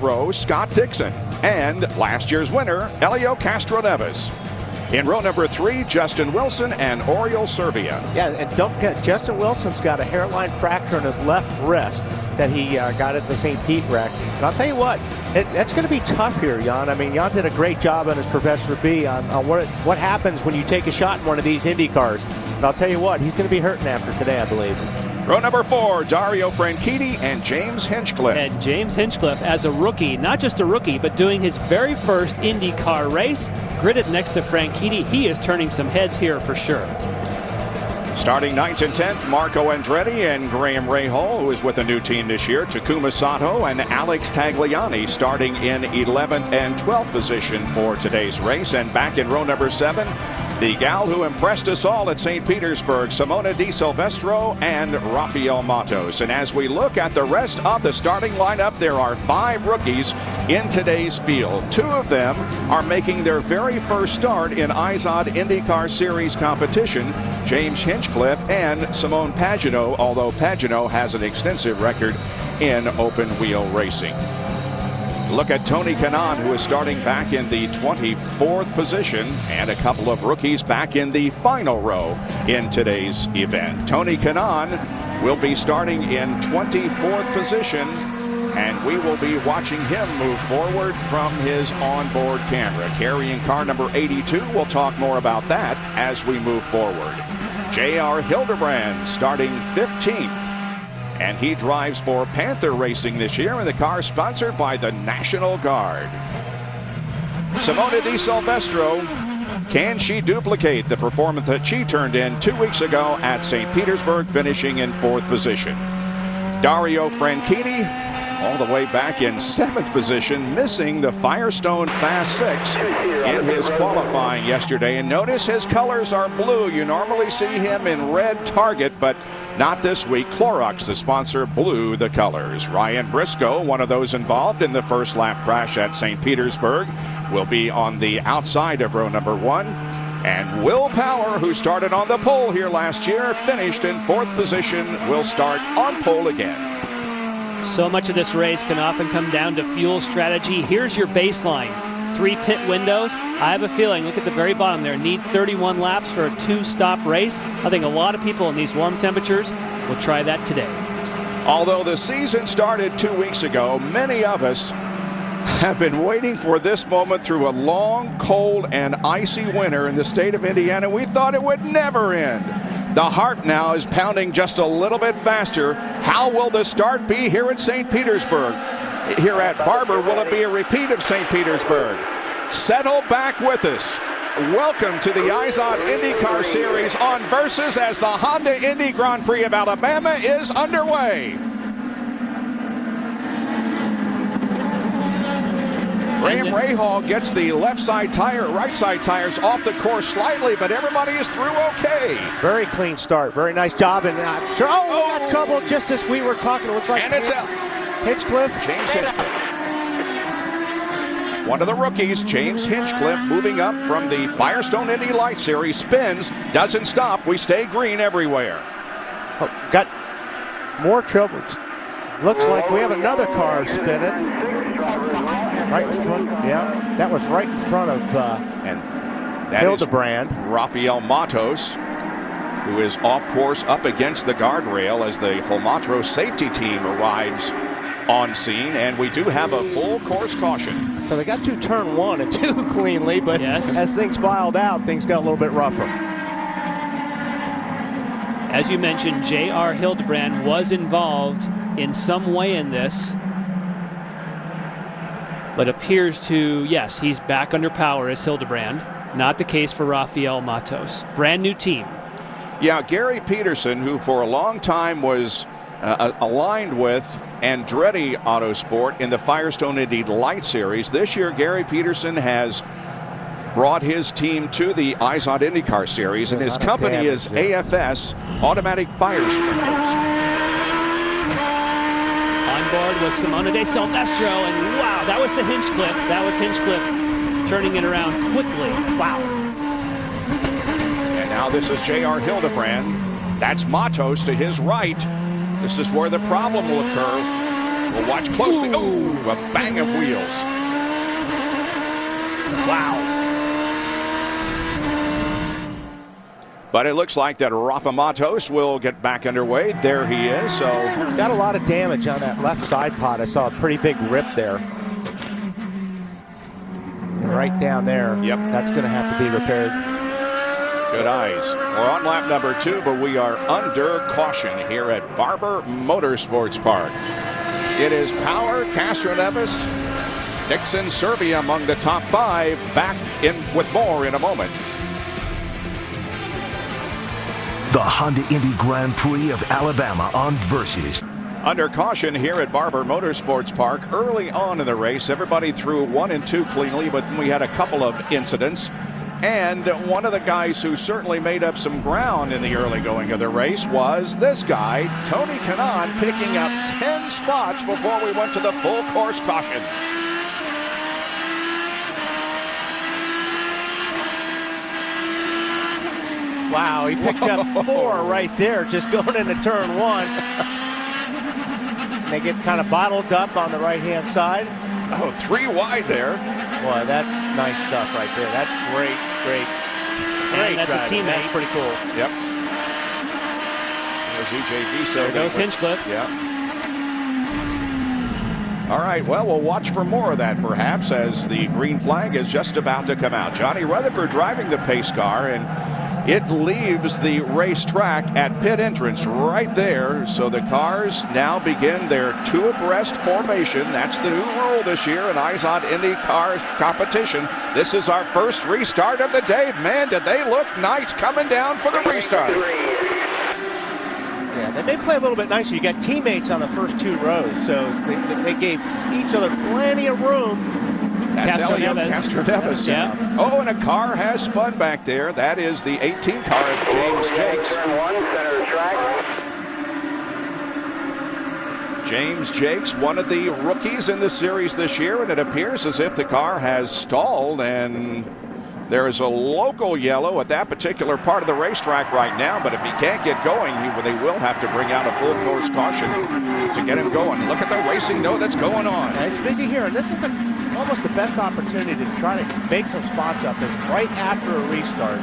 row, Scott Dixon. And last year's winner, Elio Castro-Neves. In row number 3, Justin Wilson and Oriol Servia. Yeah, and don't forget, Justin Wilson's got a hairline fracture in his left wrist that he got at the St. Pete wreck. And I'll tell you what, that's going to be tough here, Jan. I mean, Jan did a great job on his Professor B on what happens when you take a shot in one of these Indy cars. And I'll tell you what, he's going to be hurting after today, I believe. Row number 4, Dario Franchitti and James Hinchcliffe. And James Hinchcliffe, as a rookie, not just a rookie, but doing his very first IndyCar race, gridded next to Franchitti. He is turning some heads here for sure. Starting 9th and 10th, Marco Andretti and Graham Rahal, who is with a new team this year. Takuma Sato and Alex Tagliani starting in 11th and 12th position for today's race. And back in row number 7, the gal who impressed us all at St. Petersburg, Simona Di Silvestro and Rafael Matos. And as we look at the rest of the starting lineup, there are 5 rookies in today's field. 2 of them are making their very first start in IZOD IndyCar Series competition, James Hinchcliffe and Simone Pagenaud, although Pagenaud has an extensive record in open wheel racing. Look at Tony Kanaan, who is starting back in the 24th position, and a couple of rookies back in the final row in today's event. Tony Kanaan will be starting in 24th position, and we will be watching him move forward from his onboard camera. Carrying car number 82, we'll talk more about that as we move forward. J.R. Hildebrand starting 15th. And he drives for Panther Racing this year in the car sponsored by the National Guard. Simona Di Silvestro, can she duplicate the performance that she turned in 2 weeks ago at St. Petersburg, finishing in 4th position? Dario Franchitti, all the way back in 7th position, missing the Firestone Fast 6 in his qualifying yesterday. And notice his colors are blue. You normally see him in red Target, but not this week. Clorox, the sponsor, blew the colors. Ryan Briscoe, one of those involved in the first lap crash at St. Petersburg, will be on the outside of row number 1. And Will Power, who started on the pole here last year, finished in 4th position, will start on pole again. So much of this race can often come down to fuel strategy. Here's your baseline. 3 pit windows. I have a feeling, look at the very bottom there, need 31 laps for a 2-stop race. I think a lot of people in these warm temperatures will try that today. Although the season started 2 weeks ago, many of us have been waiting for this moment through a long, cold, and icy winter in the state of Indiana. We thought it would never end. The heart now is pounding just a little bit faster. How will the start be here at St. Petersburg? Here at Barber, will it be a repeat of St. Petersburg? Settle back with us. Welcome to the IZOD IndyCar Series on Versus as the Honda Indy Grand Prix of Alabama is underway. Graham Rahal gets the left side tire, right side tires off the course slightly, but everybody is through okay. Very clean start. Very nice job. And we got trouble just as we were talking. It looks like and it's out. Hinchcliffe. James Hinchcliffe. One of the rookies, James Hinchcliffe, moving up from the Firestone Indy Light Series, spins, doesn't stop. We stay green everywhere. Oh, got more trouble. Looks like we have another car spinning. Right in front, yeah. That was right in front of Hildebrand. Rafael Matos, who is off course up against the guardrail as the Holmatro safety team arrives on scene. And we do have a full course caution. So they got through turn 1 and 2 cleanly, but as things filed out, things got a little bit rougher. As you mentioned, J.R. Hildebrand was involved in some way in this, but appears to, yes, he's back under power as Hildebrand. Not the case for Rafael Matos. Brand new team. Yeah, Gary Peterson, who for a long time was aligned with Andretti Autosport in the Firestone Indy Light Series. This year, Gary Peterson has brought his team to the IZOD IndyCar Series, and his company is AFS, Automatic Fire Sprinklers. On board was Simona Di Silvestro, and wow, that was the Hinchcliffe. That was Hinchcliffe turning it around quickly. Wow. And now this is J.R. Hildebrand. That's Matos to his right. This is where the problem will occur. We'll watch closely. Oh, a bang of wheels. Wow. But it looks like that Rafa Matos will get back underway. There he is. So got a lot of damage on that left side pod. I saw a pretty big rip there. And right down there. Yep. That's going to have to be repaired. good eyes. We're on lap number 2, but we are under caution here at Barber Motorsports Park. It is Power, Castroneves, Dixon, Serbia among the top 5. Back in with more in a moment. The Honda Indy Grand Prix of Alabama on Versus. Under caution here at Barber Motorsports Park. Early on in the race, everybody threw 1 and 2 cleanly, but we had a couple of incidents. And one of the guys who certainly made up some ground in the early going of the race was this guy, Tony Kanaan, picking up 10 spots before we went to the full course caution. Wow, he picked up 4 right there, just going into turn 1. They get kind of bottled up on the right-hand side. Oh, 3 wide there. Boy, that's nice stuff right there. That's great, great. And that's driving. a teammate. That's pretty cool. Yep. There's EJV. So there goes Hinchcliffe. Yeah. All right, well, we'll watch for more of that perhaps as the green flag is just about to come out. Johnny Rutherford driving the pace car, and it leaves the racetrack at pit entrance right there. So the cars now begin their 2 abreast formation. That's the new rule this year in IZOD IndyCar competition. This is our first restart of the day. Man, did they look nice coming down for the restart. Yeah, they may play a little bit nicer. You got teammates on the first 2 rows, so they gave each other plenty of room. That's Castroneves. Castroneves. Yeah. Oh, and a car has spun back there. That is the 18 car of James Jakes. James Jakes, one of the rookies in the series this year, and it appears as if the car has stalled, and there is a local yellow at that particular part of the racetrack right now, but if he can't get going, they will have to bring out a full course caution to get him going. Look at the racing note that's going on. Yeah, it's busy here, and this is almost the best opportunity to try to make some spots up is right after a restart.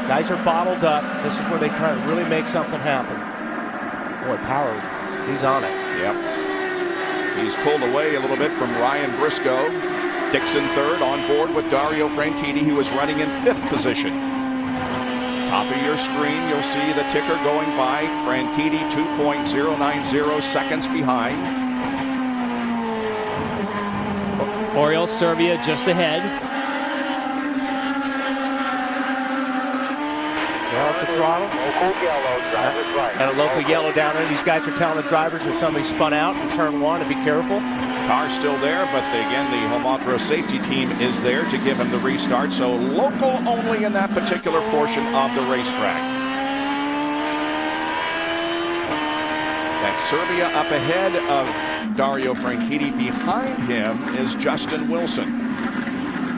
Guys are bottled up. This is where they try to really make something happen. Boy, Powers, he's on it. Yep. He's pulled away a little bit from Ryan Briscoe. Dixon third, on board with Dario Franchitti, who was running in 5th position. Top of your screen, you'll see the ticker going by. Franchitti 2.090 seconds behind. Oriol Serbia just ahead. Yes, it's throttle. Local yellow, driver's right. And a local yellow down there. These guys are telling the drivers if somebody spun out in turn 1 to be careful. Car's still there, but again, the Homatro safety team is there to give him the restart. So local only in that particular portion of the racetrack. That's Serbia up ahead of Dario Franchitti. Behind him is Justin Wilson.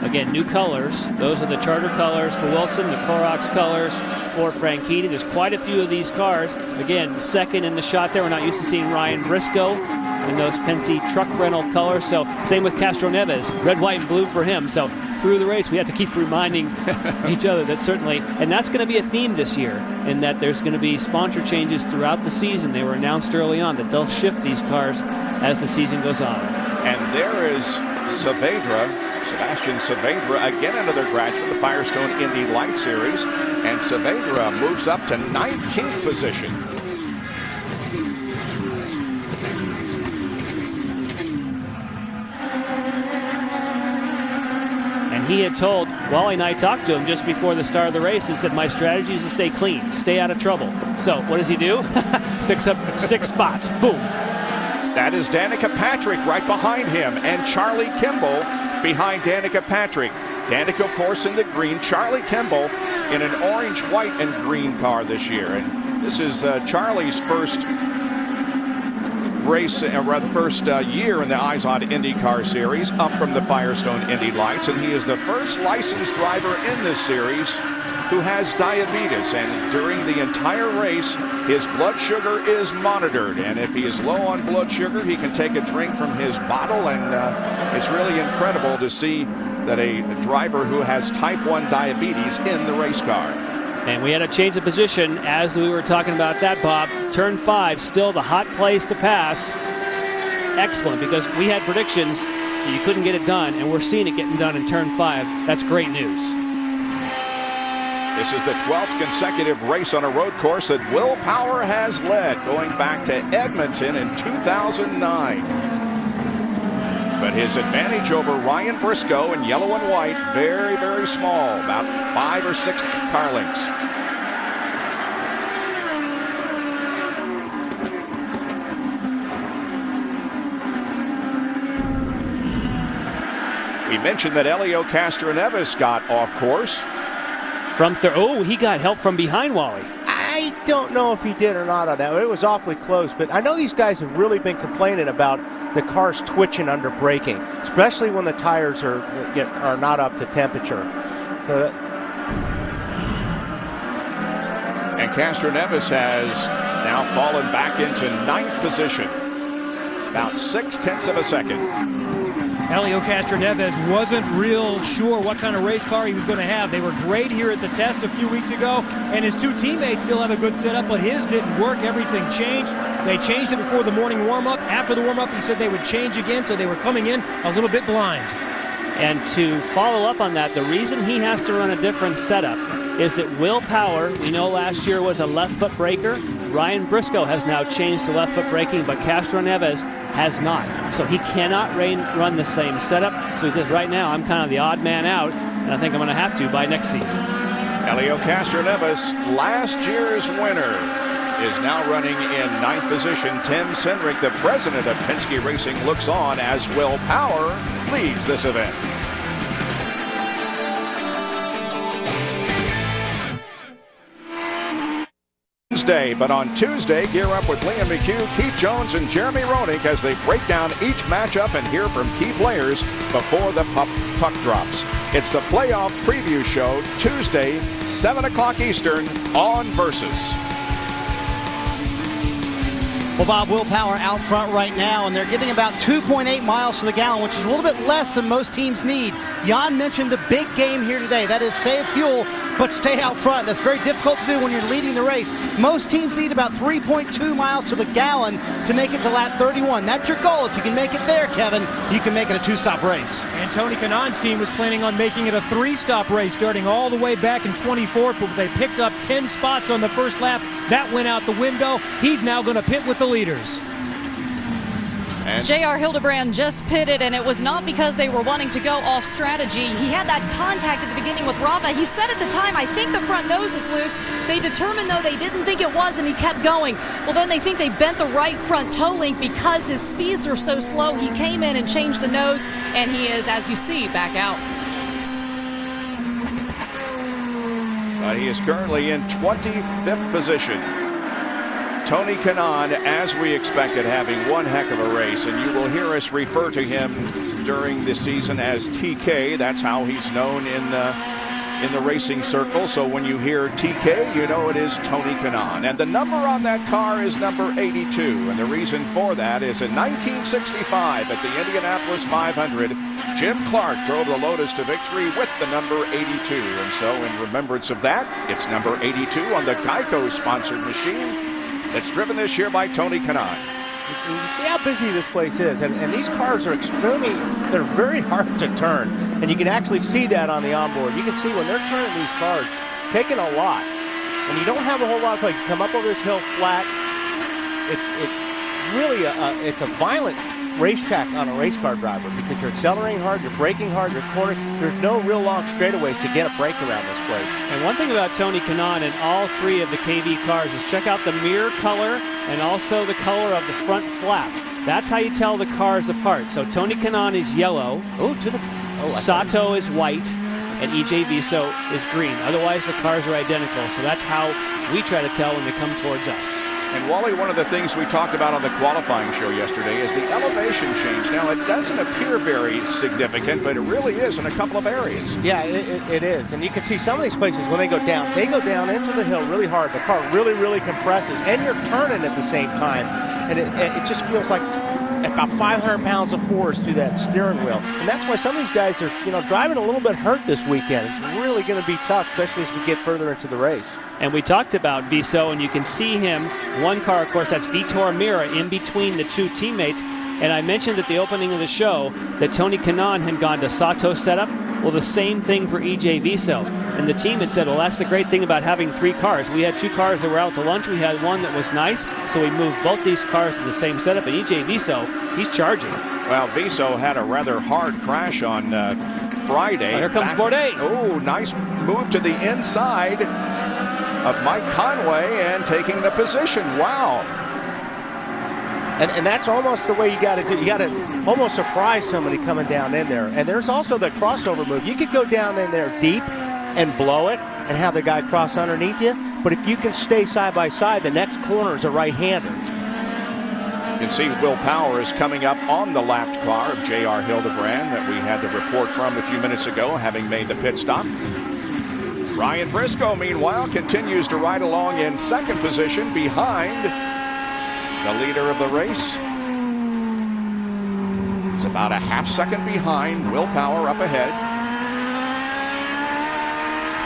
Again, new colors. Those are the charter colors for Wilson, the Clorox colors for Franchitti. There's quite a few of these cars. Again, second in the shot there. We're not used to seeing Ryan Briscoe in those Penske truck rental colors. So same with Castroneves, red, white, and blue for him. So through the race, we have to keep reminding each other that certainly, and that's going to be a theme this year, in that there's going to be sponsor changes throughout the season. They were announced early on that they'll shift these cars as the season goes on. And there is Saavedra, Sebastian Saavedra, again another graduate of the Firestone Indy Light Series. And Saavedra moves up to 19th position. He had told Wally and I talked to him just before the start of the race and said, my strategy is to stay clean, stay out of trouble. So what does he do? Picks up 6 spots. Boom. That is Danica Patrick right behind him, and Charlie Kimball behind Danica Patrick. Danica, of course, in the green. Charlie Kimball in an orange, white, and green car this year. And this is Charlie's first race, first year in the IZOD IndyCar series, up from the Firestone Indy Lights, and he is the first licensed driver in this series who has diabetes, and during the entire race, his blood sugar is monitored. And if he is low on blood sugar, he can take a drink from his bottle, and it's really incredible to see that a driver who has type 1 diabetes in the race car. And we had a change of position as we were talking about that, Bob. Turn 5, still the hot place to pass. Excellent, because we had predictions that you couldn't get it done, and we're seeing it getting done in turn 5. That's great news. This is the 12th consecutive race on a road course that Will Power has led, going back to Edmonton in 2009. But his advantage over Ryan Briscoe in yellow and white, very, very small, about 5 or 6 car lengths. We mentioned that Helio Castroneves got off course. He got help from behind, Wally. I don't know if he did or not on that. It was awfully close, but I know these guys have really been complaining about the cars twitching under braking, especially when the tires are not up to temperature. And Castroneves has now fallen back into 9th position, about 0.6 of a second. Helio Castroneves wasn't real sure what kind of race car he was going to have. They were great here at the test a few weeks ago, and his 2 teammates still have a good setup, but his didn't work. Everything changed. They changed it before the morning warm-up. After the warm-up, he said they would change again, so they were coming in a little bit blind. And to follow up on that, the reason he has to run a different setup is that Will Power, we know last year was a left foot braker. Ryan Briscoe has now changed to left foot braking, but Castroneves has not. So he cannot run the same setup. So he says, right now, I'm kind of the odd man out, and I think I'm going to have to by next season. Helio Castroneves, last year's winner, is now running in 9th position. Tim Cindric, the president of Penske Racing, looks on as Will Power leads this event. But on Tuesday, gear up with Liam McHugh, Keith Jones, and Jeremy Roenick as they break down each matchup and hear from key players before the puck drops. It's the playoff preview show, Tuesday, 7 o'clock Eastern on Versus. Well, Bob, Will Power out front right now, and they're getting about 2.8 miles to the gallon, which is a little bit less than most teams need. Jan mentioned the big game here today. That is save fuel, but stay out front. That's very difficult to do when you're leading the race. Most teams need about 3.2 miles to the gallon to make it to lap 31. That's your goal. If you can make it there, Kevin, you can make it a 2-stop race. And Tony Kanaan's team was planning on making it a 3-stop race starting all the way back in 24th, but they picked up 10 spots on the first lap. That went out the window. He's now going to pit with the leaders. J.R. Hildebrand just pitted, and it was not because they were wanting to go off strategy. He had that contact at the beginning with Rava. He said at the time, I think the front nose is loose. They determined, though, they didn't think it was, and he kept going. Well, then they think they bent the right front toe link because his speeds are so slow. He came in and changed the nose, and he is, as you see, back out. But he is currently in 25th position. Tony Kanaan, as we expected, having one heck of a race, and you will hear us refer to him during this season as TK. That's how he's known in the racing circle. So when you hear TK, you know it is Tony Kanaan. And the number on that car is number 82. And the reason for that is in 1965 at the Indianapolis 500, Jim Clark drove the Lotus to victory with the number 82. And so in remembrance of that, it's number 82 on the Geico-sponsored machine that's driven this year by Tony Kanaan. You see how busy this place is, and these cars are they're very hard to turn, and you can actually see that on the onboard. You can see when they're turning these cars, taking a lot, and you don't have a whole lot of play. You come up over this hill flat. It's a violent racetrack on a race car driver because you're accelerating hard, you're braking hard, you're cornering. There's no real long straightaways to get a break around this place. And one thing about Tony Kanaan and all 3 of the KV cars is check out the mirror color and also the color of the front flap. That's how you tell the cars apart. So Tony Kanaan is yellow. Sato is white, and EJ Viso is green. Otherwise, the cars are identical. So that's how we try to tell when they come towards us. And Wally, one of the things we talked about on the qualifying show yesterday is the elevation change. Now, it doesn't appear very significant, but it really is in a couple of areas. Yeah, it is. And you can see some of these places when they go down into the hill really hard. The car really, really compresses, and you're turning at the same time. And it just feels like about 500 pounds of force through that steering wheel. And that's why some of these guys are, driving a little bit hurt this weekend. It's really going to be tough, especially as we get further into the race. And we talked about Viso, and you can see him, one car, of course, that's Vitor Mira in between the two teammates. And I mentioned at the opening of the show that Tony Kanaan had gone to Sato's setup. Well, the same thing for EJ Viso. And the team had said, well, that's the great thing about having 3 cars. We had 2 cars that were out to lunch. We had one that was nice, so we moved both these cars to the same setup. And EJ Viso, he's charging. Well, Viso had a rather hard crash on Friday. Here comes Bourdais. Oh, nice move to the inside of Mike Conway and taking the position. Wow. And that's almost the way you got to do. You got to almost surprise somebody coming down in there. And there's also the crossover move. You could go down in there deep and blow it and have the guy cross underneath you. But if you can stay side by side, the next corner is a right-hander. You can see Will Power is coming up on the lapped car of J.R. Hildebrand that we had the report from a few minutes ago, having made the pit stop. Ryan Briscoe, meanwhile, continues to ride along in second position behind the leader of the race. It's about a half second behind. Will Power up ahead.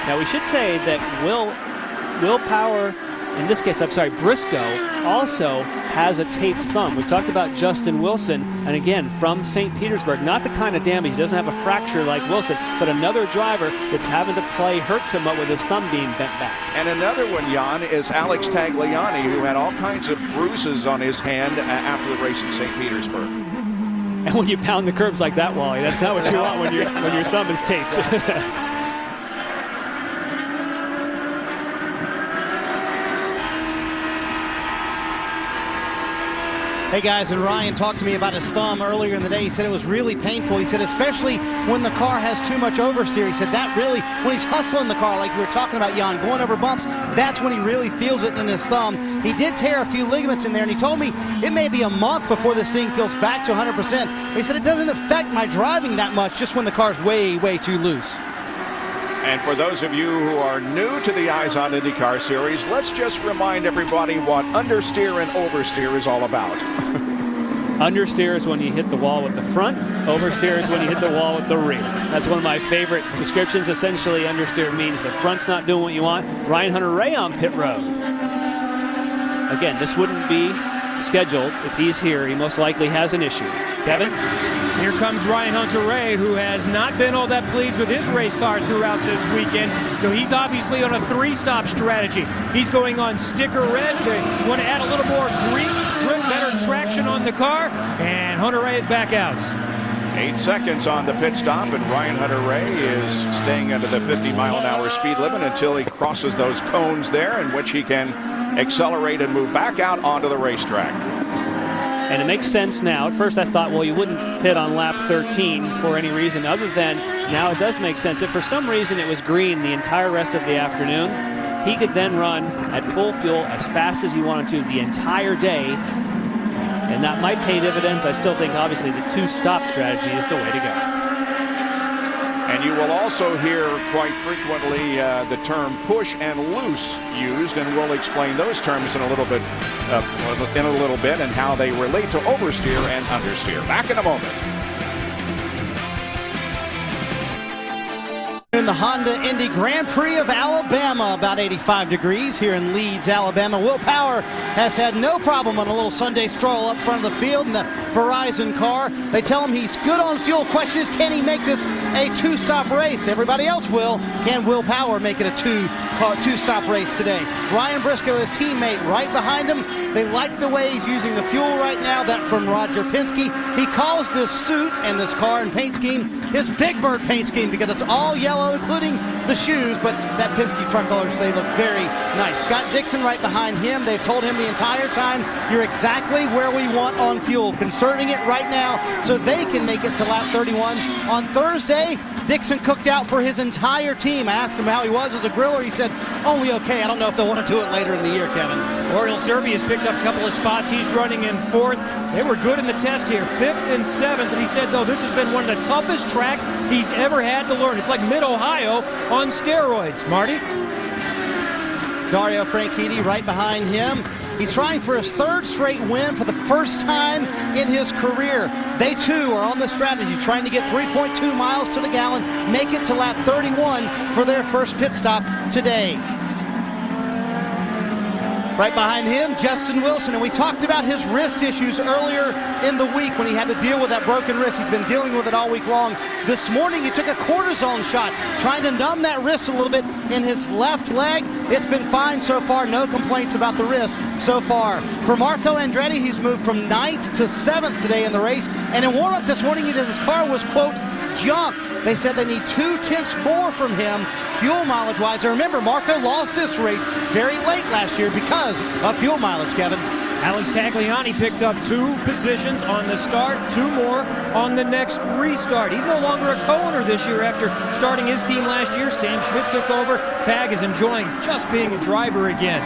Now we should say that Will Power, in this case, Briscoe, also has a taped thumb. We talked about Justin Wilson, and again, from St. Petersburg, not the kind of damage. He doesn't have a fracture like Wilson, but another driver that's having to play hurt somewhat with his thumb being bent back. And another one, Jan, is Alex Tagliani, who had all kinds of bruises on his hand after the race in St. Petersburg. And when you pound the curbs like that, Wally, that's not what you want when your thumb is taped. Hey guys, and Ryan talked to me about his thumb earlier in the day. He said it was really painful. He said especially when the car has too much oversteer. He said that really, when he's hustling the car like you were talking about, Jan, going over bumps, that's when he really feels it in his thumb. He did tear a few ligaments in there, and he told me it may be a month before this thing feels back to 100%. But he said it doesn't affect my driving that much, just when the car's way, way too loose. And for those of you who are new to the IZOD IndyCar series, let's just remind everybody what understeer and oversteer is all about. Understeer is when you hit the wall with the front. Oversteer is when you hit the wall with the rear. That's one of my favorite descriptions. Essentially, understeer means the front's not doing what you want. Ryan Hunter-Reay on pit road. Again, this wouldn't be scheduled if he's here. He most likely has an issue. Kevin? Here comes Ryan Hunter-Reay, who has not been all that pleased with his race car throughout this weekend. So he's obviously on a 3-stop strategy. He's going on sticker reds. They want to add a little more grip, better traction on the car. And Hunter-Reay is back out. 8 seconds on the pit stop, and Ryan Hunter-Reay is staying under the 50-mile-an-hour speed limit until he crosses those cones there, in which he can accelerate and move back out onto the racetrack. And it makes sense now. At first I thought, well, you wouldn't pit on lap 13 for any reason other than now it does make sense. If for some reason it was green the entire rest of the afternoon, he could then run at full fuel as fast as he wanted to the entire day. And that might pay dividends. I still think, obviously, the 2-stop strategy is the way to go. And you will also hear quite frequently the term push and loose used, and we'll explain those terms in a little bit, and how they relate to oversteer and understeer. Back in a moment. In the Honda Indy Grand Prix of Alabama, about 85 degrees here in Leeds, Alabama. Will Power has had no problem on a little Sunday stroll up front of the field in the Verizon car. They tell him he's good on fuel. Question is, can he make this a 2-stop race? Everybody else will. Can Will Power make it a 2-stop race today? Ryan Briscoe, his teammate, right behind him. They like the way he's using the fuel right now. That from Roger Penske. He calls this suit and this car and paint scheme his Big Bird paint scheme because it's all yellow, including the shoes, but that Penske truck colors, they look very nice. Scott Dixon right behind him. They've told him the entire time, you're exactly where we want on fuel, conserving it right now so they can make it to lap 31. On Thursday, Dixon cooked out for his entire team. I asked him how he was as a griller. He said, only okay. I don't know if they'll want to do it later in the year, Kevin. Oriel Serby has picked up a couple of spots. He's running in 4th. They were good in the test here, 5th and 7th. And he said, though, this has been one of the toughest tracks he's ever had to learn. It's like Mid-Ohio on steroids. Marty? Dario Franchitti right behind him. He's trying for his 3rd straight win for the first time in his career. They too are on the strategy, trying to get 3.2 miles to the gallon, make it to lap 31 for their first pit stop today. Right behind him, Justin Wilson, and we talked about his wrist issues earlier in the week when he had to deal with that broken wrist. He's been dealing with it all week long. This morning, he took a cortisone shot, trying to numb that wrist a little bit in his left leg. It's been fine so far. No complaints about the wrist so far. For Marco Andretti, he's moved from 9th to 7th today in the race. And in warm-up this morning, his car was, quote, junk. They said they need 2/10 more from him, fuel mileage-wise. And remember, Marco lost this race very late last year because of fuel mileage, Kevin. Alex Tagliani picked up 2 positions on the start, 2 more on the next restart. He's no longer a co-owner this year after starting his team last year. Sam Schmidt took over. Tag is enjoying just being a driver again.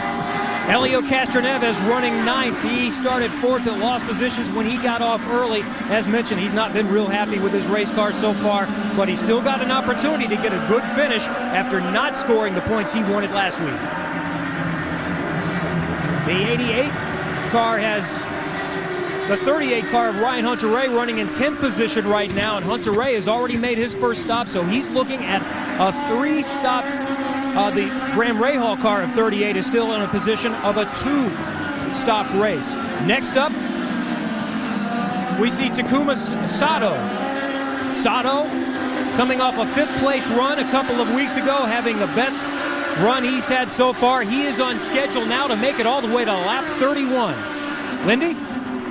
Helio Castroneves running 9th. He started 4th but lost positions when he got off early. As mentioned, he's not been real happy with his race car so far, but he's still got an opportunity to get a good finish after not scoring the points he wanted last week. The 88 car has the 38 car of Ryan Hunter-Reay running in 10th position right now, and Hunter-Reay has already made his first stop, so he's looking at a 3-stop. The Graham Rahal car of 38 is still in a position of a 2-stop race. Next up, we see Takuma Sato. Sato coming off a 5th place run a couple of weeks ago, having the best run he's had so far. He is on schedule now to make it all the way to lap 31. Lindy?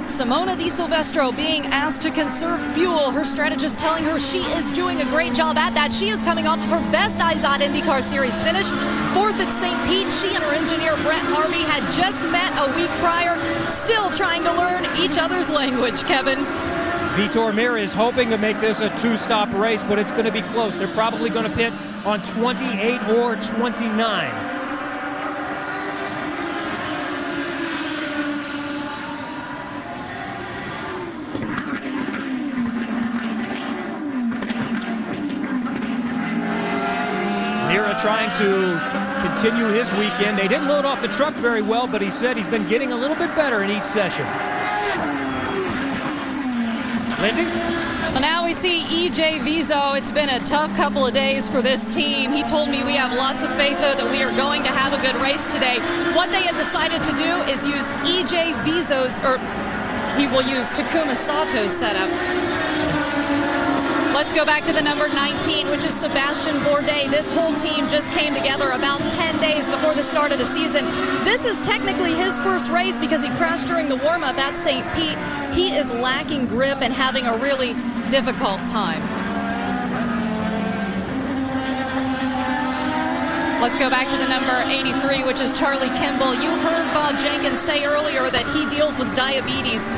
Simona Di Silvestro being asked to conserve fuel. Her strategist telling her she is doing a great job at that. She is coming off of her best IZOD IndyCar Series finish. 4th at St. Pete. She and her engineer Brett Harvey had just met a week prior, still trying to learn each other's language, Kevin. Vitor Mir is hoping to make this a 2-stop race, but it's going to be close. They're probably going to pit on 28 or 29. Trying to continue his weekend. They didn't load off the truck very well, but he said he's been getting a little bit better in each session. Lindy? Well, now we see EJ Vizo. It's been a tough couple of days for this team. He told me we have lots of faith, though, that we are going to have a good race today. What they have decided to do is use EJ Vizo's, or he will use Takuma Sato's setup. Let's go back to the number 19, which is Sebastian Bourdais. This whole team just came together about 10 days before the start of the season. This is technically his first race because he crashed during the warm-up at St. Pete. He is lacking grip and having a really difficult time. Let's go back to the number 83, which is Charlie Kimball. You heard Bob Jenkins say earlier that he deals with diabetes.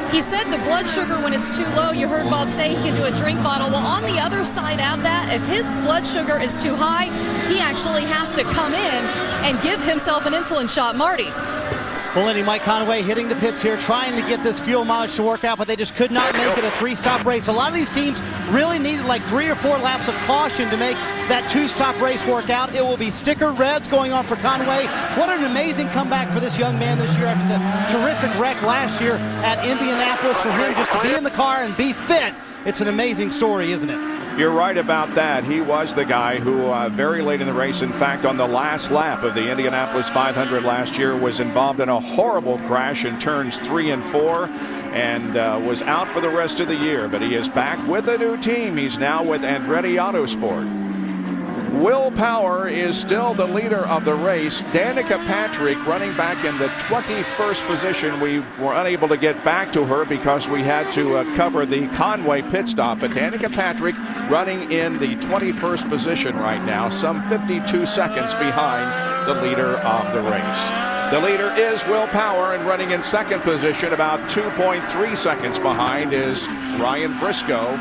He said the blood sugar, when it's too low, you heard Bob say he can do a drink bottle. Well, on the other side of that, if his blood sugar is too high, he actually has to come in and give himself an insulin shot. Marty. Well, Indy, Mike Conway hitting the pits here, trying to get this fuel mileage to work out, but they just could not make it a 3-stop race. A lot of these teams really needed like 3 or 4 laps of caution to make that 2-stop race work out. It will be sticker reds going on for Conway. What an amazing comeback for this young man this year after the terrific wreck last year at Indianapolis. For him just to be in the car and be fit, it's an amazing story, isn't it? You're right about that. He was the guy who very late in the race, in fact on the last lap of the Indianapolis 500 last year, was involved in a horrible crash in turns 3 and 4 and was out for the rest of the year. But he is back with a new team. He's now with Andretti Autosport. Will Power is still the leader of the race. Danica Patrick running back in the 21st position. We were unable to get back to her because we had to cover the Conway pit stop. But Danica Patrick running in the 21st position right now, some 52 seconds behind the leader of the race. The leader is Will Power, and running in 2nd position, about 2.3 seconds behind, is Ryan Briscoe.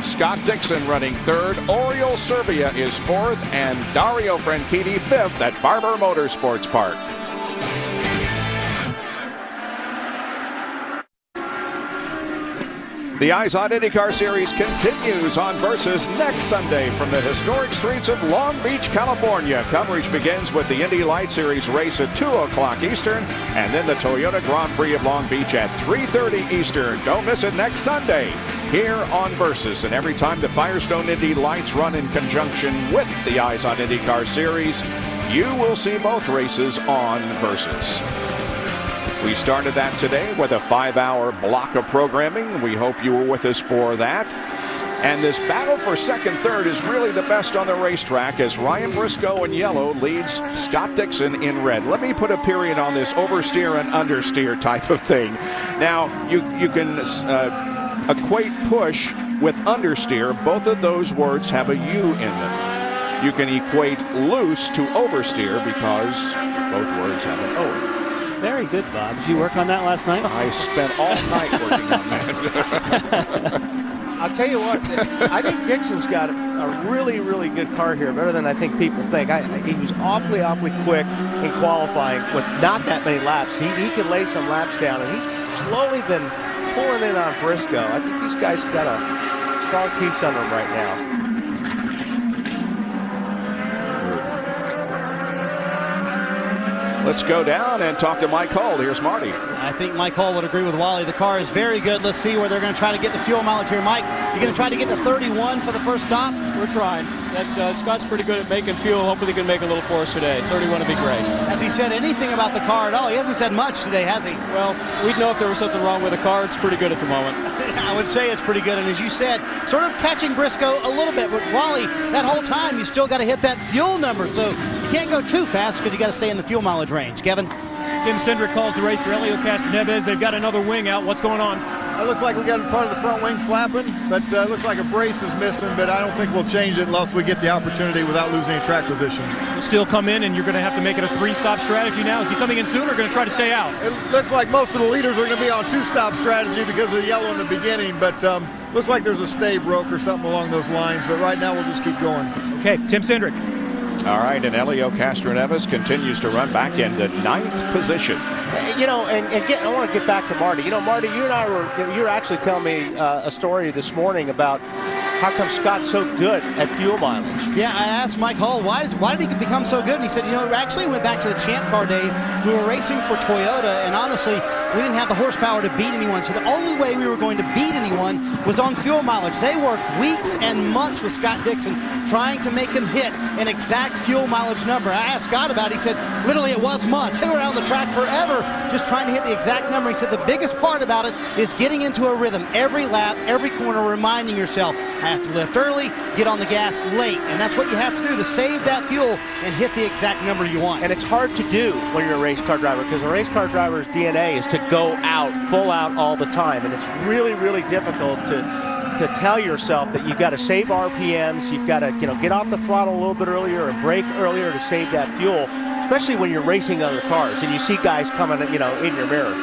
Scott Dixon running third. Oriol Serbia is fourth. And Dario Franchitti fifth at Barber Motorsports Park. The IZOD IndyCar Series continues on Versus next Sunday from the historic streets of Long Beach, California. Coverage begins with the Indy Light Series race at 2 o'clock Eastern, and then the Toyota Grand Prix of Long Beach at 3:30 Eastern. Don't miss it next Sunday here on Versus. And every time the Firestone Indy Lights run in conjunction with the IZOD IndyCar Series, you will see both races on Versus. We started that today with a 5-hour block of programming. We hope you were with us for that. And this battle for second, third is really the best on the racetrack as Ryan Briscoe in yellow leads Scott Dixon in red. Let me put a period on this oversteer and understeer type of thing. Now, you can equate push with understeer. Both of those words have a U in them. You can equate loose to oversteer because both words have an O. Very good, Bob. Did you work on that last night? I spent all night working on that. I'll tell you what, I think Dixon's got a really, really good car here, better than I think people think. He was awfully quick in qualifying with not that many laps. He could lay some laps down, and he's slowly been pulling in on Briscoe. I think these guys got a strong piece on them right now. Let's go down and talk to Mike Hull. Here's Marty. I think Mike Hull would agree with Wally. The car is very good. Let's see where they're going to try to get the fuel mileage here. Mike, you're going to try to get to 31 for the first stop? We're trying. That's Scott's pretty good at making fuel. Hopefully he can make a little for us today. 31 would be great. Has he said anything about the car at all? He hasn't said much today, has he? Well, we'd know if there was something wrong with the car. It's pretty good at the moment. I would say it's pretty good. And as you said, sort of catching Briscoe a little bit. But Wally, that whole time, you still got to hit that fuel number. So you can't go too fast because you got to stay in the fuel mileage range. Kevin? Tim Cindric calls the race for Helio Castroneves. They've got another wing out. What's going on? It looks like we got part of the front wing flapping, but it looks like a brace is missing, but I don't think we'll change it unless we get the opportunity without losing any track position. You'll still come in, and you're going to have to make it a 3-stop strategy now. Is he coming in soon or going to try to stay out? It looks like most of the leaders are going to be on 2-stop strategy because of the yellow in the beginning, but looks like there's a stay broke or something along those lines, but right now we'll just keep going. Okay, Tim Cindric. All right, and Helio Castroneves continues to run back into 9th position. You know, I want to get back to Marty. You know, Marty, you were actually telling me a story this morning about how come Scott's so good at fuel mileage. Yeah, I asked Mike Hull, why did he become so good? And he said, you know, we actually went back to the Champ Car days. We were racing for Toyota, and honestly, we didn't have the horsepower to beat anyone. So the only way we were going to beat anyone was on fuel mileage. They worked weeks and months with Scott Dixon trying to make him hit an exact fuel mileage number. I asked Scott about it. He said, literally, it was months. They were out on the track forever just trying to hit the exact number. He said the biggest part about it is getting into a rhythm. Every lap, every corner, reminding yourself, I have to lift early, get on the gas late. And that's what you have to do to save that fuel and hit the exact number you want. And it's hard to do when you're a race car driver because a race car driver's DNA is to go out, full out all the time. And it's really, really difficult to tell yourself that you've got to save RPMs, you've got to get off the throttle a little bit earlier and brake earlier to save that fuel, especially when you're racing other cars and you see guys coming in your mirror.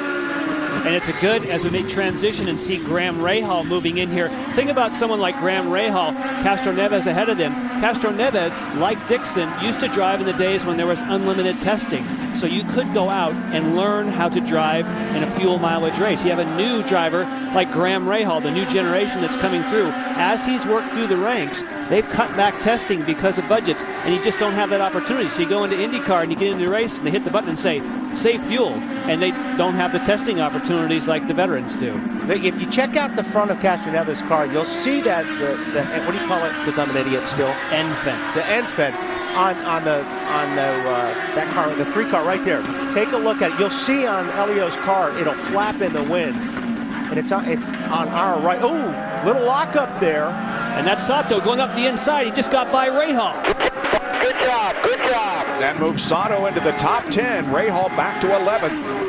And it's a good, as we make transition and see Graham Rahal moving in here. Think about someone like Graham Rahal, Castroneves ahead of him. Castroneves, like Dixon, used to drive in the days when there was unlimited testing. So you could go out and learn how to drive in a fuel mileage race. You have a new driver like Graham Rahal, the new generation that's coming through. As he's worked through the ranks, they've cut back testing because of budgets, and you just don't have that opportunity. So you go into IndyCar and you get into the race and they hit the button and say, save fuel, and they don't have the testing opportunities like the veterans do. If you check out the front of Castroneves' car, you'll see that the what do you call it? Because I'm an idiot still. End fence. The end fence on that car, the 3 car right there. Take a look at it. You'll see on Helio's car, it'll flap in the wind, and it's on our right. Oh, little lock up there. And that's Sato going up the inside. He just got by Rahal. Good job, good job. That moves Sato into the top 10. Rahal back to 11th.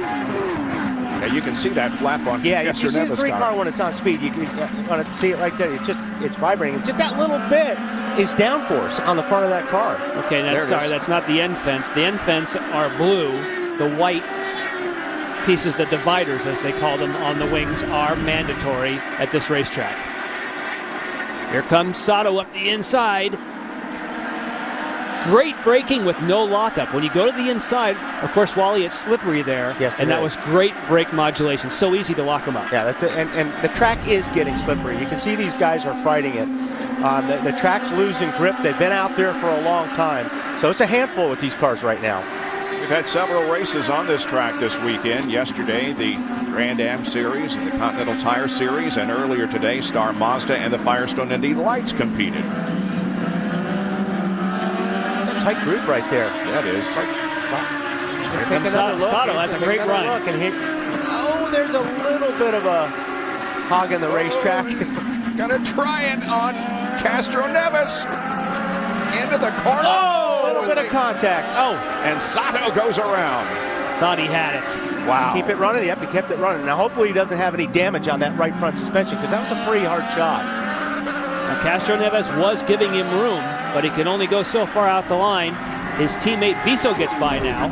And you can see that flap on you see the 3 car when it's on speed. You can see it right there. It's vibrating. Just that little bit is downforce on the front of that car. Okay, that's not the end fence. The end fence are blue. The white pieces, the dividers as they call them on the wings, are mandatory at this racetrack. Here comes Sato up the inside. Great braking with no lockup. When you go to the inside, of course, Wally, it's slippery there. Yes, and that was great brake modulation. So easy to lock them up. Yeah, and the track is getting slippery. You can see these guys are fighting it. The track's losing grip. They've been out there for a long time. So it's a handful with these cars right now. We've had several races on this track this weekend. Yesterday, the Grand Am Series and the Continental Tire Series, and earlier today, Star Mazda and the Firestone Indy Lights competed. Tight group right there. Yeah, it is. Here comes Sato has a great run. Look, and there's a little bit of a hog in the racetrack. Gonna try it on Castro Neves. Into the corner. Oh, a little bit of contact. Oh, and Sato goes around. Thought he had it. Wow. Keep it running. Yep, he kept it running. Now, hopefully he doesn't have any damage on that right front suspension, because that was a pretty hard shot. Now, Castro Neves was giving him room, but he can only go so far out the line. His teammate Viso gets by now.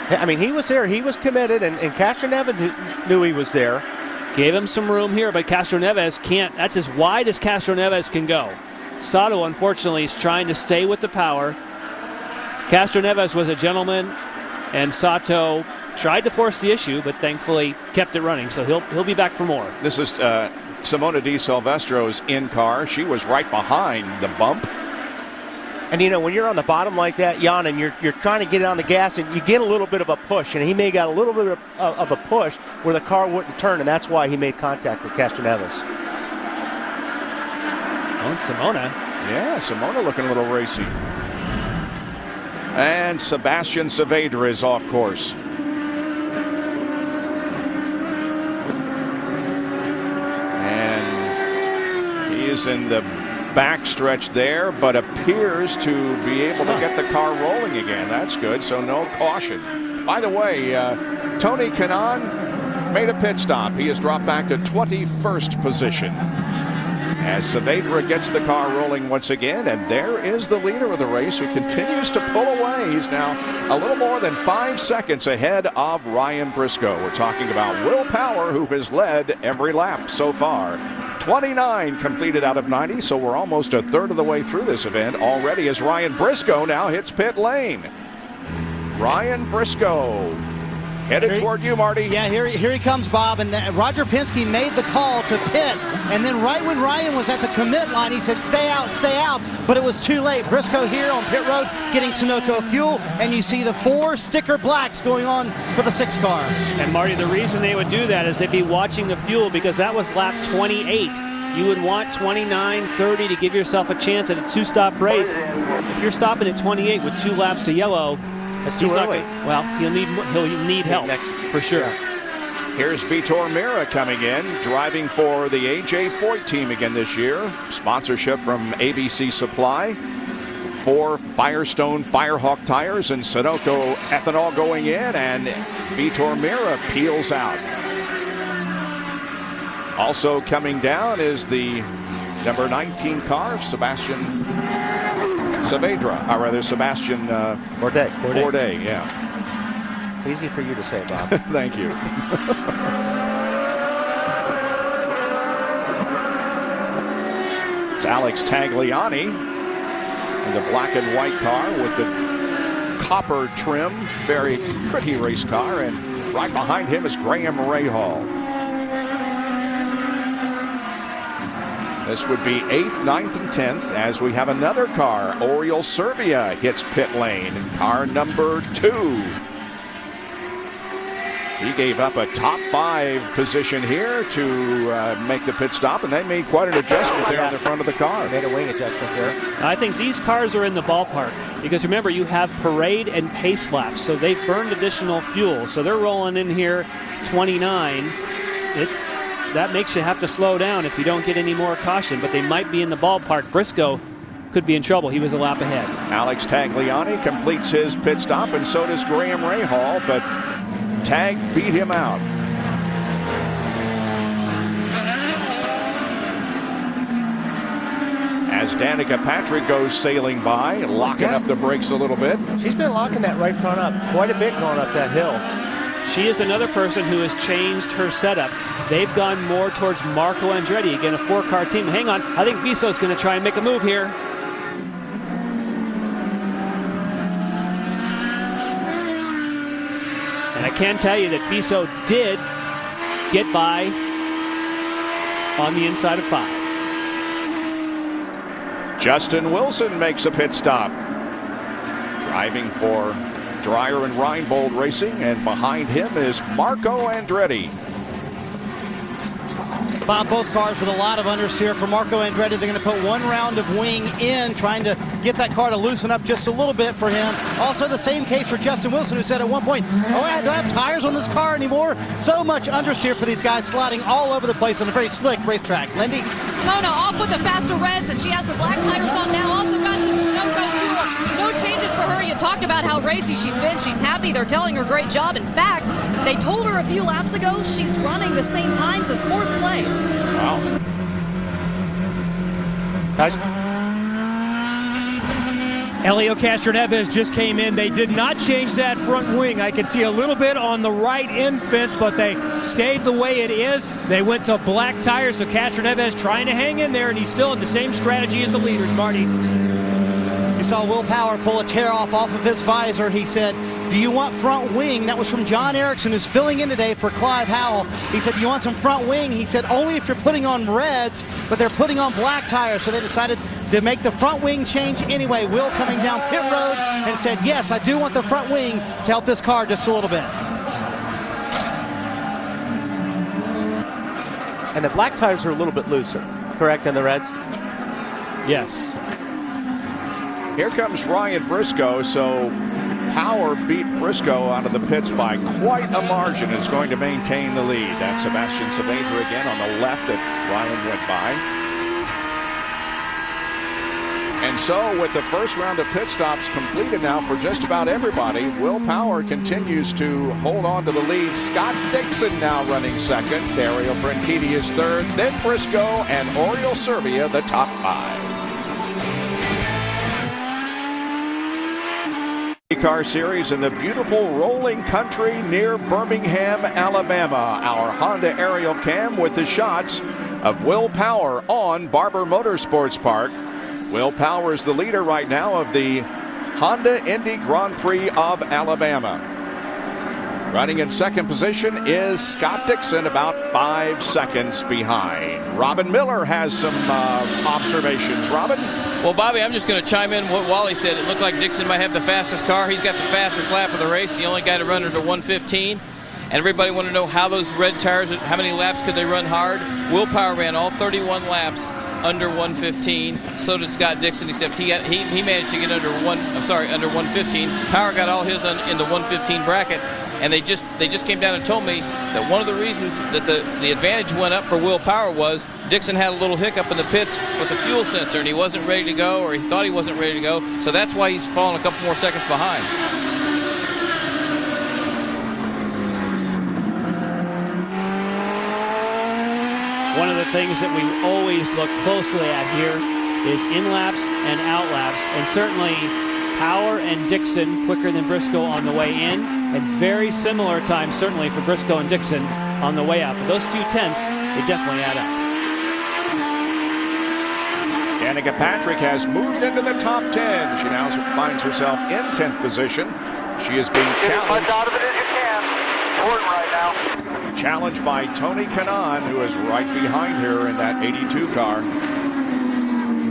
I mean, he was there. He was committed, and Castro Neves knew he was there. Gave him some room here, but Castro Neves can't. That's as wide as Castro Neves can go. Sato, unfortunately, is trying to stay with the power. Castro Neves was a gentleman, and Sato tried to force the issue, but thankfully kept it running, so he'll be back for more. This is Simona Di Silvestro's in-car. She was right behind the bump. And, you know, when you're on the bottom like that, Jan, and you're trying to get it on the gas, and you get a little bit of a push, and he may got a little bit of a push where the car wouldn't turn, and that's why he made contact with Castro Neves. Oh, and Simona. Yeah, Simona looking a little racy. And Sebastian Saavedra is off course. And he is in the backstretch there, but appears to be able to get the car rolling again. That's good, so no caution. By the way, Tony Kanaan made a pit stop. He has dropped back to 21st position as Saavedra gets the car rolling once again, and there is the leader of the race who continues to pull away. He's now a little more than 5 seconds ahead of Ryan Briscoe. We're talking about Will Power, who has led every lap so far. 29 completed out of 90, so we're almost a third of the way through this event already as Ryan Briscoe now hits pit lane. Ryan Briscoe headed toward you, Marty. Yeah, here he comes, Bob. And Roger Penske made the call to pit. And then right when Ryan was at the commit line, he said, stay out, stay out. But it was too late. Briscoe here on pit road getting Sunoco fuel. And you see the 4 sticker blacks going on for the 6 car. And Marty, the reason they would do that is they'd be watching the fuel, because that was lap 28. You would want 29, 30 to give yourself a chance at a 2-stop race. If you're stopping at 28 with 2 laps of yellow, that's too early. He'll need help for sure. Yeah. Here's Vitor Meira coming in, driving for the AJ Foyt team again this year. Sponsorship from ABC Supply. 4 Firestone Firehawk tires and Sunoco ethanol going in, and Vitor Meira peels out. Also coming down is the number 19 car of Sebastian Saavedra, or rather Sebastian Bourdais, yeah. Easy for you to say, Bob. Thank you. It's Alex Tagliani in the black and white car with the copper trim, very pretty race car, and right behind him is Graham Rahal. This would be 8th, 9th, and 10th as we have another car. Oriol Serbia hits pit lane in car number 2. He gave up a top 5 position here to make the pit stop, and they made quite an adjustment there on the front of the car. Made a wing adjustment there. I think these cars are in the ballpark because remember, you have parade and pace laps, so they've burned additional fuel. So they're rolling in here 29. That makes you have to slow down if you don't get any more caution, but they might be in the ballpark. Briscoe could be in trouble. He was a lap ahead. Alex Tagliani completes his pit stop, and so does Graham Rahal, but Tag beat him out. As Danica Patrick goes sailing by, locking up the brakes a little bit. She's been locking that right front up quite a bit going up that hill. She is another person who has changed her setup. They've gone more towards Marco Andretti. Again, a 4-car team. Hang on, I think Viso's going to try and make a move here. And I can tell you that Viso did get by on the inside of 5. Justin Wilson makes a pit stop. Driving for Dreyer and Reinbold Racing, and behind him is Marco Andretti. Bob, both cars with a lot of understeer for Marco Andretti. They're going to put 1 round of wing in, trying to get that car to loosen up just a little bit for him. Also the same case for Justin Wilson, who said at one point, do I have tires on this car anymore? So much understeer for these guys, sliding all over the place on a very slick racetrack. Lindy? Mona off with the faster reds, and she has the black tires on now. Also got some no-go fuel. No changes for her. You talked about how racy she's been. She's happy. They're telling her great job. In fact, they told her a few laps ago she's running the same times as 4th place. Wow. Elio Castroneves just came in. They did not change that front wing. I can see a little bit on the right end fence, but they stayed the way it is. They went to black tires, so Castroneves trying to hang in there, and he's still in the same strategy as the leaders, Marty. You saw Will Power pull a tear off of his visor. He said, do you want front wing? That was from John Erickson, who's filling in today for Clive Howell. He said, do you want some front wing? He said, only if you're putting on reds, but they're putting on black tires. So they decided to make the front wing change anyway. Will coming down pit road and said, yes, I do want the front wing to help this car just a little bit. And the black tires are a little bit looser, correct, than the reds? Yes. Here comes Ryan Briscoe, so Power beat Briscoe out of the pits by quite a margin, is going to maintain the lead. That's Sebastian Saavedra again on the left that Ryan went by. And so with the first round of pit stops completed now for just about everybody, Will Power continues to hold on to the lead. Scott Dixon now running second. Dario Franchitti is third. Then Briscoe and Oriol Servia the top 5. IndyCar Series in the beautiful rolling country near Birmingham, Alabama. Our Honda aerial cam with the shots of Will Power on Barber Motorsports Park. Will Power is the leader right now of the Honda Indy Grand Prix of Alabama. Running in second position is Scott Dixon, about 5 seconds behind. Robin Miller has some observations. Robin? Well, Bobby, I'm just going to chime in what Wally said. It looked like Dixon might have the fastest car. He's got the fastest lap of the race, the only guy to run under 115. And everybody wanted to know how those red tires, how many laps could they run hard. Will Power ran all 31 laps under 115. So did Scott Dixon, except he managed to get under 115. Power got all his in the 115 bracket. And they just came down and told me that one of the reasons that the advantage went up for Will Power was Dixon had a little hiccup in the pits with the fuel sensor, and he wasn't ready to go, or he thought he wasn't ready to go. So that's why he's fallen a couple more seconds behind. One of the things that we always look closely at here is in-laps and out-laps, and certainly Power and Dixon quicker than Briscoe on the way in, and very similar time certainly for Briscoe and Dixon on the way out. But those few tenths, they definitely add up. Danica Patrick has moved into the top 10. She now finds herself in 10th position. She is being challenged. Out of it as you can. Important right now. Challenged by Tony Kanaan, who is right behind her in that 82 car.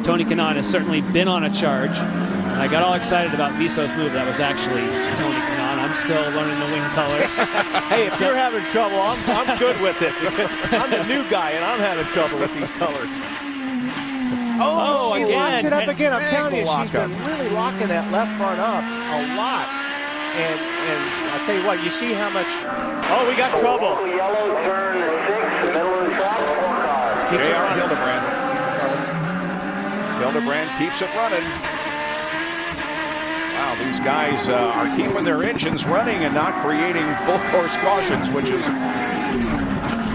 Tony Kanaan has certainly been on a charge. And I got all excited about Viso's move. That was actually Tony Kanaan. I'm still learning the wing colors. Hey, if you're having trouble, I'm good with it, because I'm the new guy and I'm having trouble with these colors. Oh, she again. locks it up again. I'm telling you, she's Lock-up. been really locking that left front up a lot. And I'll tell you what, you see how much. Oh, we got trouble. Yellow turn 6, the middle of the track, 4 cars. Keeps it J.R. running. Hildebrand. Hildebrand keeps it running. Wow, these guys are keeping their engines running and not creating full course cautions, which is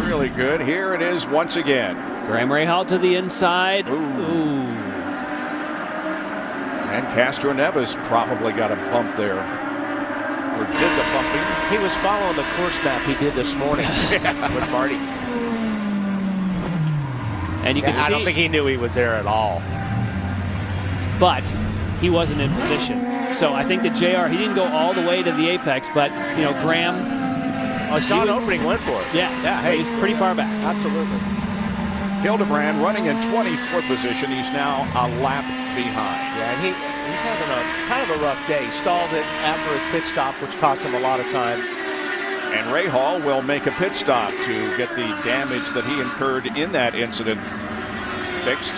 really good. Here it is once again. Graham Rahal to the inside. Ooh. And Castro Neves probably got a bump there. or did the bumping. He was following the course map he did this morning with Marty. And you can see, I don't think he knew he was there at all. but he wasn't in position. So I think that JR, he didn't go all the way to the apex, but, you know, Graham. I saw an opening, went for it. Yeah, hey, he's pretty far back. Absolutely. Hildebrand running in 24th position. He's now a lap behind. Yeah, and he's having a kind of a rough day. He stalled it after his pit stop, which cost him a lot of time. And Rahal will make a pit stop to get the damage that he incurred in that incident fixed.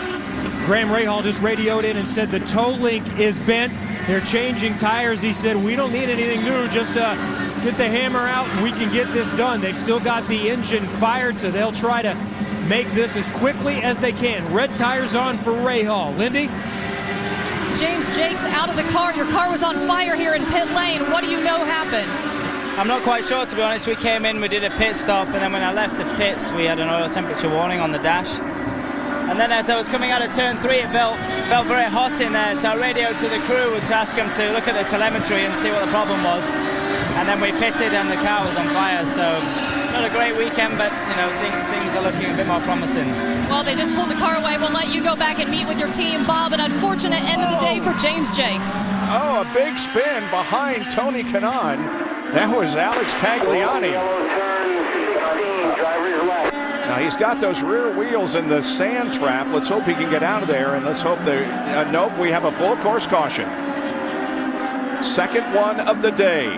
Graham Rahal just radioed in and said the toe link is bent. They're changing tires. He said, we don't need anything new, just get the hammer out and we can get this done. They've still got the engine fired, so they'll try to make this as quickly as they can. Red tires on for Rahal. Lindy? James Jakes out of the car. Your car was on fire here in pit lane. What do you know happened? I'm not quite sure, to be honest. We came in, we did a pit stop, and then when I left the pits, we had an oil temperature warning on the dash. And then as I was coming out of turn 3, it felt very hot in there, so I radioed to the crew to ask them to look at the telemetry and see what the problem was. And then we pitted and the car was on fire, so not a great weekend, but you know, things are looking a bit more promising. Well, they just pulled the car away. We'll let you go back and meet with your team. Bob, an unfortunate end of the day for James Jakes. Oh, a big spin behind Tony Kanaan. That was Alex Tagliani. Now he's got those rear wheels in the sand trap. Let's hope he can get out of there, and let's hope nope, we have a full course caution. Second one of the day.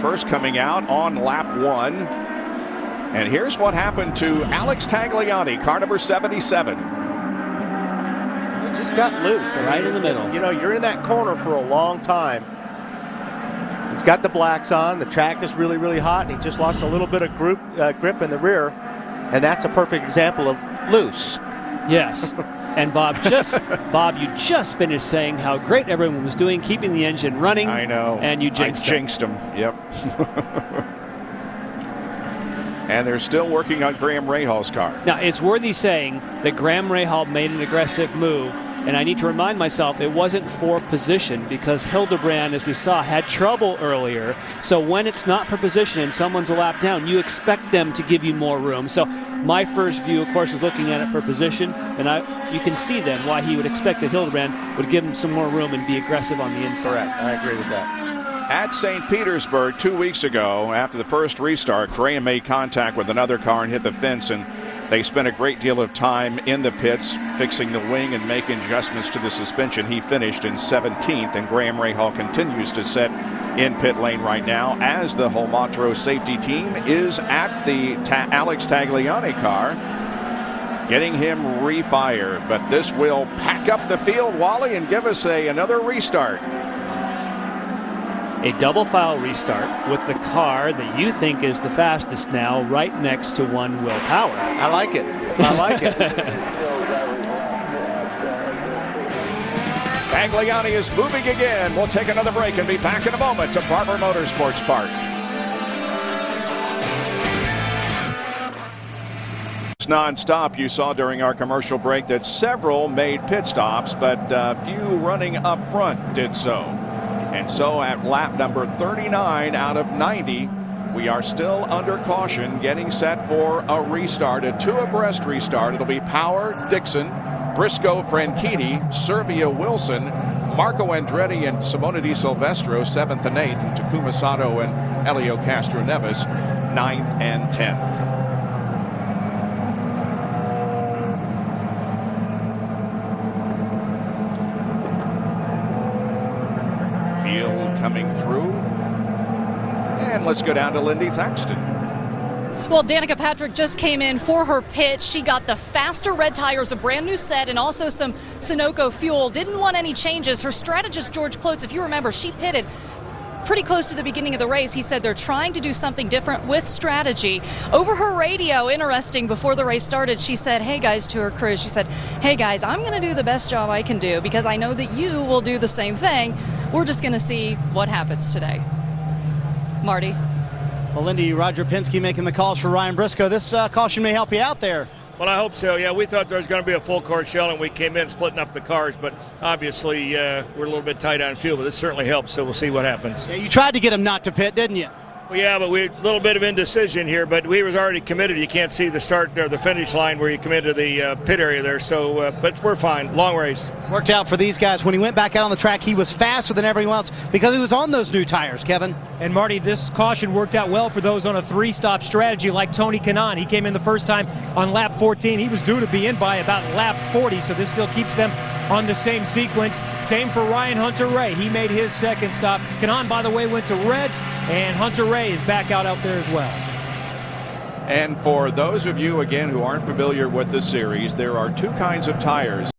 First coming out on lap 1. And here's what happened to Alex Tagliani, car number 77. He just got loose. Right in the middle. You know, you're in that corner for a long time. He's got the blacks on. The track is really, really hot. And he just lost a little bit of grip in the rear. And that's a perfect example of loose. Yes. And Bob, you just finished saying how great everyone was doing, keeping the engine running. I know. And you jinxed him. Yep. And they're still working on Graham Rahal's car. Now, it's worthy saying that Graham Rahal made an aggressive move. And I need to remind myself, it wasn't for position because Hildebrand, as we saw, had trouble earlier. So when it's not for position and someone's a lap down, you expect them to give you more room. So my first view, of course, is looking at it for position. And you can see then why he would expect that Hildebrand would give him some more room and be aggressive on the inside. Correct. I agree with that. At St. Petersburg 2 weeks ago, after the first restart, Graham made contact with another car and hit the fence, and they spent a great deal of time in the pits fixing the wing and making adjustments to the suspension. He finished in 17th, and Graham Rahal continues to set in pit lane right now as the Holmatro safety team is at the Alex Tagliani car, getting him refired. But this will pack up the field, Wally, and give us another restart. A double file restart with the car that you think is the fastest now right next to one Will Power. I like it. I like it. Tagliani is moving again. We'll take another break and be back in a moment to Barber Motorsports Park. It's non-stop. You saw during our commercial break that several made pit stops, but few running up front did so. And so at lap number 39 out of 90, we are still under caution, getting set for a restart, a 2 abreast restart. It'll be Power, Dixon, Briscoe, Franchitti, Servia, Wilson, Marco Andretti, and Simona Di Silvestro, 7th and 8th, and Takuma Sato and Helio Castroneves, 9th and 10th. Coming through. And let's go down to Lindy Thaxton. Well, Danica Patrick just came in for her pit. She got the faster red tires, a brand new set, and also some Sunoco fuel. Didn't want any changes. Her strategist, George Klotz, if you remember, she pitted pretty close to the beginning of the race. He said they're trying to do something different with strategy. Over her radio, interesting, before the race started, she said, hey guys, to her crew, she said, hey guys, I'm going to do the best job I can do because I know that you will do the same thing. We're just going to see what happens today. Marty. Well, Lindy, Roger Penske making the calls for Ryan Briscoe. This caution may help you out there. Well, I hope so. Yeah, we thought there was going to be a full course shell, and we came in splitting up the cars, but obviously we're a little bit tight on fuel, but it certainly helps, so we'll see what happens. Yeah, you tried to get him not to pit, didn't you? Well, yeah, but we a little bit of indecision here, but we was already committed. You can't see the start or the finish line where you come into the pit area there, so but we're fine. Long race. Worked out for these guys. When he went back out on the track, he was faster than everyone else because he was on those new tires, Kevin. And Marty, this caution worked out well for those on a 3-stop strategy like Tony Kanaan. He came in the first time on lap 14. He was due to be in by about lap 40, so this still keeps them on the same sequence. Same for Ryan Hunter-Reay. He made his second stop. Kanaan, by the way, went to Reds, and Hunter-Reay is back out there as well. And for those of you, again, who aren't familiar with the series, there are two kinds of tires.